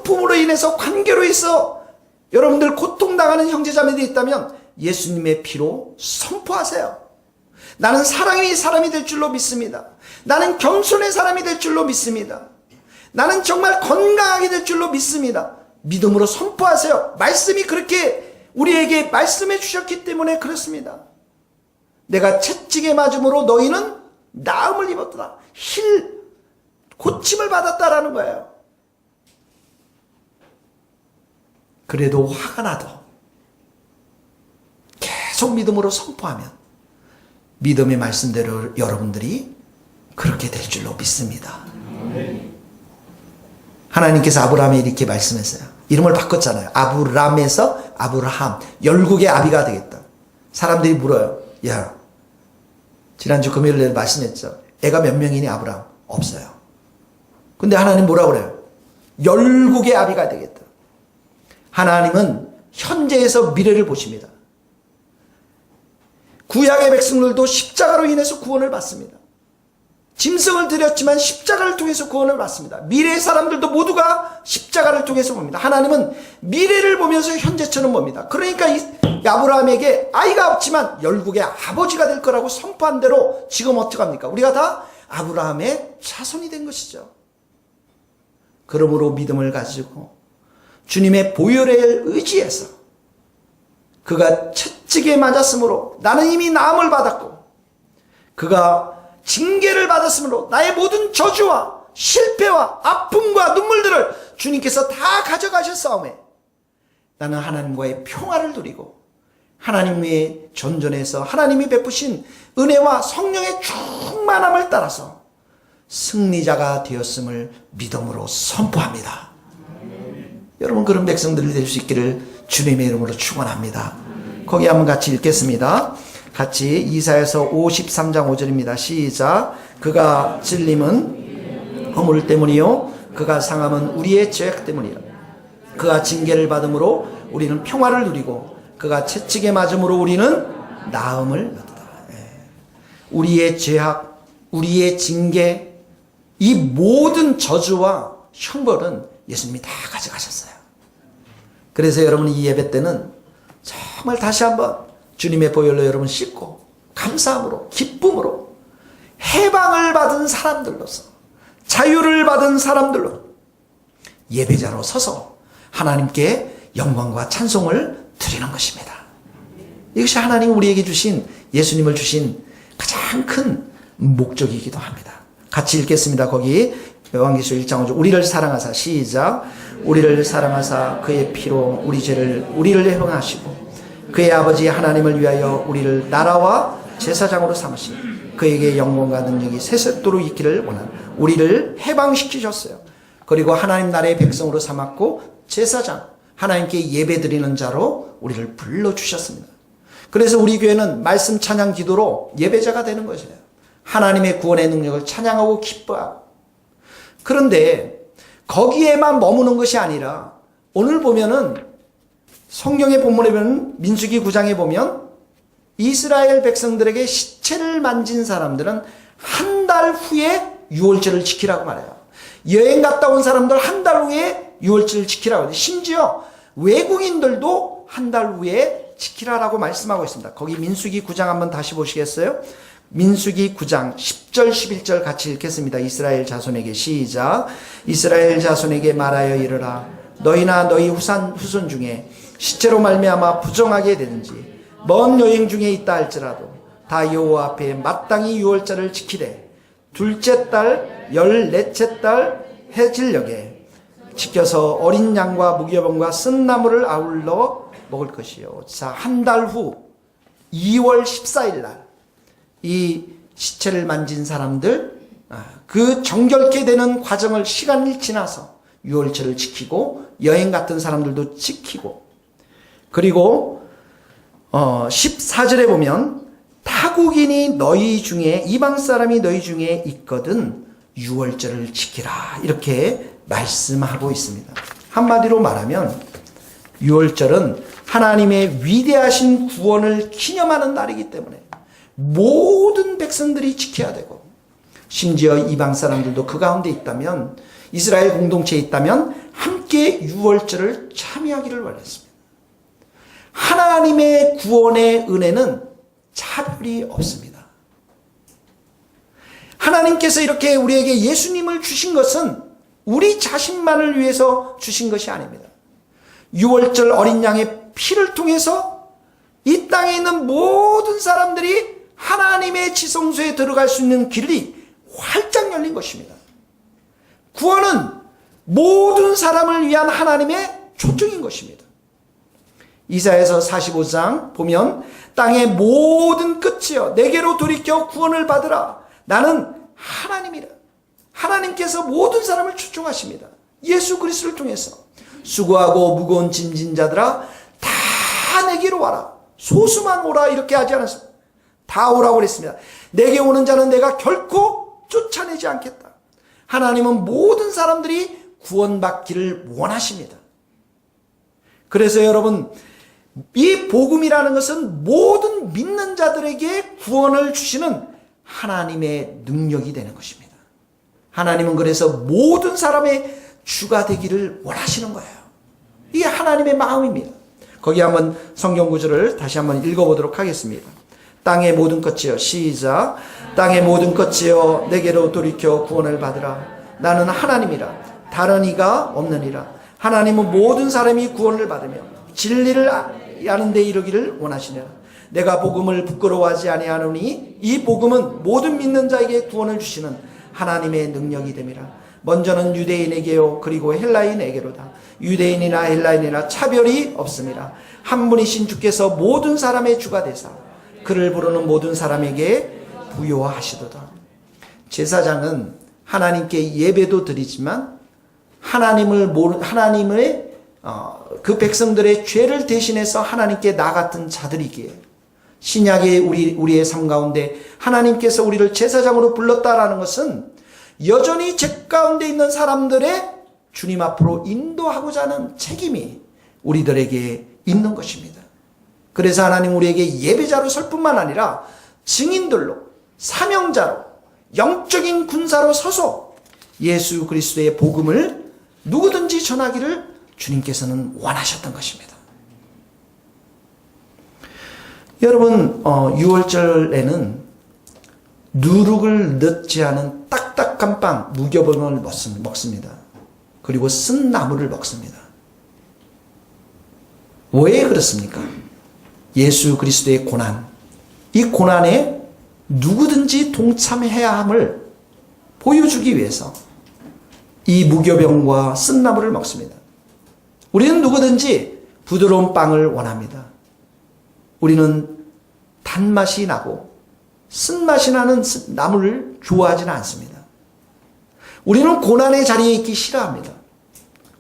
아픔으로 인해서 관계로 있어 여러분들 고통당하는 형제자매들이 있다면 예수님의 피로 선포하세요. 나는 사랑의 사람이 될 줄로 믿습니다. 나는 겸손의 사람이 될 줄로 믿습니다. 나는 정말 건강하게 될 줄로 믿습니다. 믿음으로 선포하세요. 말씀이 그렇게 우리에게 말씀해 주셨기 때문에 그렇습니다. 내가 채찍에 맞음으로 너희는 나음을 입었다. 고침을 받았다라는 거예요. 그래도 화가 나도 계속 믿음으로 선포하면 믿음의 말씀대로 여러분들이 그렇게 될 줄로 믿습니다. 하나님께서 아브라함에 이렇게 말씀했어요. 이름을 바꿨잖아요. 아브람에서 아브라함, 열국의 아비가 되겠다. 사람들이 물어요. 야, 지난주 금요일 날 말씀했죠. 애가 몇 명이니 아브라함? 없어요. 근데 하나님 뭐라고 그래요? 열국의 아비가 되겠다. 하나님은 현재에서 미래를 보십니다. 구약의 백성들도 십자가로 인해서 구원을 받습니다. 짐승을 드렸지만 십자가를 통해서 구원을 받습니다. 미래의 사람들도 모두가 십자가를 통해서 봅니다. 하나님은 미래를 보면서 현재처럼 봅니다. 그러니까 아브라함에게 아이가 없지만 열국의 아버지가 될 거라고 선포한 대로 지금 어떡합니까? 우리가 다 아브라함의 자손이 된 것이죠. 그러므로 믿음을 가지고 주님의 보혈의 의지에서 그가 채찍에 맞았으므로 나는 이미 나음을 받았고 그가 징계를 받았으므로 나의 모든 저주와 실패와 아픔과 눈물들을 주님께서 다 가져가셨사오매 나는 하나님과의 평화를 누리고 하나님의 전전에서 하나님이 베푸신 은혜와 성령의 충만함을 따라서 승리자가 되었음을 믿음으로 선포합니다. 여러분 그런 백성들이 될 수 있기를 주님의 이름으로 축원합니다. 거기 한번 같이 읽겠습니다. 같이 이사야서 53장 5절입니다. 시작. 그가 찔림은 허물 때문이요 그가 상함은 우리의 죄악 때문이라. 그가 징계를 받음으로 우리는 평화를 누리고 그가 채찍에 맞음으로 우리는 나음을 얻었다. 우리의 죄악, 우리의 징계, 이 모든 저주와 형벌은 예수님이 다 가져가셨어요. 그래서 여러분 이 예배 때는 정말 다시 한번 주님의 보혈로 여러분 씻고 감사함으로 기쁨으로 해방을 받은 사람들로서 자유를 받은 사람들로 예배자로 서서 하나님께 영광과 찬송을 드리는 것입니다. 이것이 하나님 우리에게 주신 예수님을 주신 가장 큰 목적이기도 합니다. 같이 읽겠습니다. 거기 요한계시록 1장 5절 우리를 사랑하사 시작 우리를 사랑하사 그의 피로 우리를 해방하시고 그의 아버지 하나님을 위하여 우리를 나라와 제사장으로 삼으시니 그에게 영광과 능력이 세세토록 있기를 원하는 우리를 해방시키셨어요. 그리고 하나님 나라의 백성으로 삼았고 제사장 하나님께 예배드리는 자로 우리를 불러주셨습니다. 그래서 우리 교회는 말씀 찬양 기도로 예배자가 되는 것이에요. 하나님의 구원의 능력을 찬양하고 기뻐하고 그런데 거기에만 머무는 것이 아니라 오늘 보면은 성경의 본문에 보면 민수기 9장에 보면 이스라엘 백성들에게 시체를 만진 사람들은 한 달 후에 유월절을 지키라고 말해요. 여행 갔다 온 사람들 한 달 후에 유월절을 지키라고 해요. 심지어 외국인들도 한 달 후에 지키라라고 말씀하고 있습니다. 거기 민수기 9장 한번 다시 보시겠어요? 민수기 9장 10절 11절 같이 읽겠습니다. 이스라엘 자손에게 시작 이스라엘 자손에게 말하여 이르라 너희나 너희 후손 중에 시체로 말미암아 부정하게 되는지 먼 여행 중에 있다 할지라도 다 여호와 앞에 마땅히 유월절을 지키되 둘째 달 14째 달 해질녘에 지켜서 어린 양과 무교병과 쓴 나물을 아울러 먹을 것이요. 자, 한 달 후 2월 14일 날 이 시체를 만진 사람들 그 정결케 되는 과정을 시간이 지나서 유월절을 지키고 여행 갔던 사람들도 지키고 그리고 14절에 보면 타국인이 너희 중에 이방 사람이 너희 중에 있거든 유월절을 지키라 이렇게 말씀하고 있습니다. 한마디로 말하면 유월절은 하나님의 위대하신 구원을 기념하는 날이기 때문에 모든 백성들이 지켜야 되고 심지어 이방 사람들도 그 가운데 있다면 이스라엘 공동체에 있다면 함께 유월절을 참여하기를 원했습니다. 하나님의 구원의 은혜는 차별이 없습니다. 하나님께서 이렇게 우리에게 예수님을 주신 것은 우리 자신만을 위해서 주신 것이 아닙니다. 유월절 어린 양의 피를 통해서 이 땅에 있는 모든 사람들이 하나님의 지성소에 들어갈 수 있는 길이 활짝 열린 것입니다. 구원은 모든 사람을 위한 하나님의 초청인 것입니다. 이사야서 45장 보면 땅의 모든 끝이여 내게로 돌이켜 구원을 받으라. 나는 하나님이라. 하나님께서 모든 사람을 초청하십니다. 예수 그리스도를 통해서 수고하고 무거운 짐진 자들아 다 내게로 와라. 소수만 오라 이렇게 하지 않았습니다. 다 오라고 그랬습니다. 내게 오는 자는 내가 결코 쫓아내지 않겠다. 하나님은 모든 사람들이 구원받기를 원하십니다. 그래서 여러분 이 복음이라는 것은 모든 믿는 자들에게 구원을 주시는 하나님의 능력이 되는 것입니다. 하나님은 그래서 모든 사람의 주가 되기를 원하시는 거예요. 이게 하나님의 마음입니다. 거기 한번 성경 구절을 다시 한번 읽어보도록 하겠습니다. 땅의 모든 것이여 시작. 땅의 모든 것이여 내게로 돌이켜 구원을 받으라. 나는 하나님이라. 다른 이가 없느니라. 하나님은 모든 사람이 구원을 받으며 진리를 아는 데 이르기를 원하시니라. 내가 복음을 부끄러워하지 아니하노니 이 복음은 모든 믿는 자에게 구원을 주시는 하나님의 능력이 됨이라. 먼저는 유대인에게요 그리고 헬라인에게로다. 유대인이나 헬라인이나 차별이 없음이라. 한 분이신 주께서 모든 사람의 주가 되사 그를 부르는 모든 사람에게 부요하시도다. 제사장은 하나님께 예배도 드리지만 하나님의 그 백성들의 죄를 대신해서 하나님께 나 같은 자들이기에 신약의 우리의 삶 가운데 하나님께서 우리를 제사장으로 불렀다라는 것은 여전히 죄 가운데 있는 사람들의 주님 앞으로 인도하고자 하는 책임이 우리들에게 있는 것입니다. 그래서 하나님 우리에게 예배자로 설 뿐만 아니라 증인들로 사명자로 영적인 군사로 서서 예수 그리스도의 복음을 누구든지 전하기를 주님께서는 원하셨던 것입니다. 여러분 6월절에는 누룩을 넣지 않은 딱딱한 빵 무교병을 먹습니다. 그리고 쓴 나물을 먹습니다. 왜 그렇습니까? 예수 그리스도의 고난, 이 고난에 누구든지 동참해야 함을 보여주기 위해서 이 무교병과 쓴 나물을 먹습니다. 우리는 누구든지 부드러운 빵을 원합니다. 우리는 단맛이 나고 쓴맛이 나는 나물을 좋아하지는 않습니다. 우리는 고난의 자리에 있기 싫어합니다.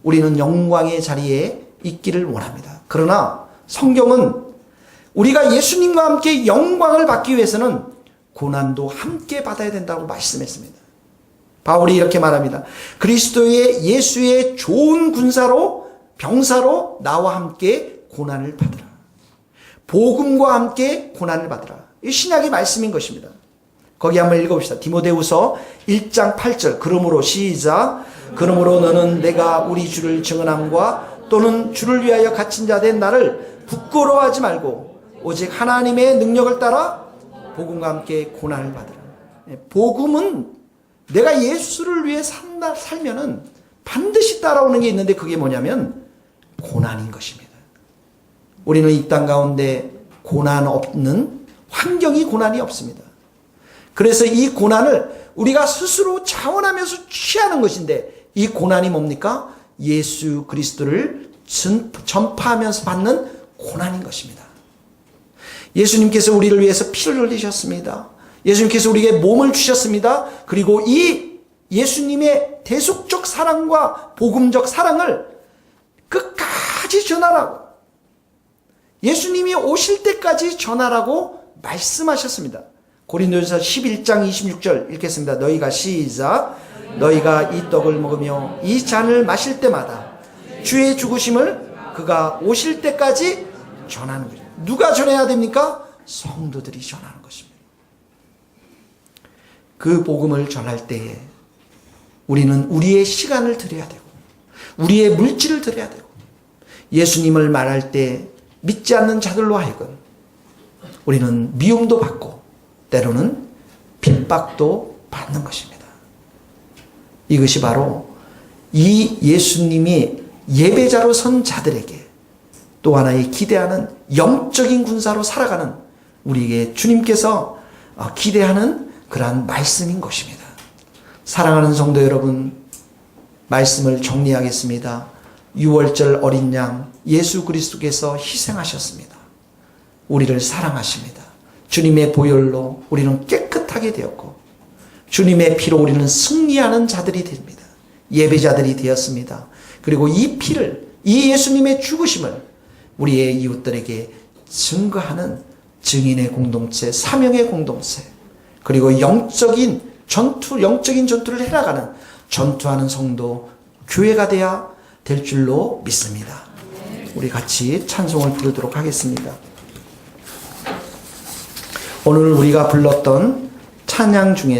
우리는 영광의 자리에 있기를 원합니다. 그러나 성경은 우리가 예수님과 함께 영광을 받기 위해서는 고난도 함께 받아야 된다고 말씀했습니다. 바울이 이렇게 말합니다. 그리스도의 예수의 좋은 군사로 병사로 나와 함께 고난을 받으라. 복음과 함께 고난을 받으라. 이 신약의 말씀인 것입니다. 거기 한번 읽어봅시다. 디모데후서 1장 8절. 그러므로 시작. 그러므로 너는 내가 우리 주를 증언함과 또는 주를 위하여 갇힌 자 된 나를 부끄러워하지 말고 오직 하나님의 능력을 따라 복음과 함께 고난을 받으라. 복음은 내가 예수를 위해 살면은 반드시 따라오는 게 있는데 그게 뭐냐면 고난인 것입니다. 우리는 이 땅 가운데 고난 없는 환경이 고난이 없습니다. 그래서 이 고난을 우리가 스스로 자원하면서 취하는 것인데 이 고난이 뭡니까? 예수 그리스도를 전파하면서 받는 고난인 것입니다. 예수님께서 우리를 위해서 피를 흘리셨습니다. 예수님께서 우리에게 몸을 주셨습니다. 그리고 이 예수님의 대속적 사랑과 복음적 사랑을 끝까지 전하라고, 예수님이 오실 때까지 전하라고 말씀하셨습니다. 고린도전서 11장 26절 읽겠습니다. 너희가 시작. 너희가 이 떡을 먹으며 이 잔을 마실 때마다 주의 죽으심을 그가 오실 때까지 전하는 거죠. 누가 전해야 됩니까? 성도들이 전하는 것입니다. 그 복음을 전할 때에 우리는 우리의 시간을 드려야 되고 우리의 물질을 드려야 되고, 예수님을 말할 때 믿지 않는 자들로 하여금 우리는 미움도 받고 때로는 핍박도 받는 것입니다. 이것이 바로 이 예수님이 예배자로 선 자들에게 또 하나의 기대하는 영적인 군사로 살아가는 우리에게 주님께서 기대하는 그러한 말씀인 것입니다. 사랑하는 성도 여러분, 말씀을 정리하겠습니다. 6월절 어린 양 예수 그리스도께서 희생하셨습니다. 우리를 사랑하십니다. 주님의 보혈로 우리는 깨끗하게 되었고 주님의 피로 우리는 승리하는 자들이 됩니다. 예배자들이 되었습니다. 그리고 이 피를, 이 예수님의 죽으심을 우리의 이웃들에게 증거하는 증인의 공동체, 사명의 공동체, 그리고 영적인 전투를 해나가는 전투하는 성도, 교회가 되어야 될 줄로 믿습니다. 우리 같이 찬송을 부르도록 하겠습니다. 오늘 우리가 불렀던 찬양 중에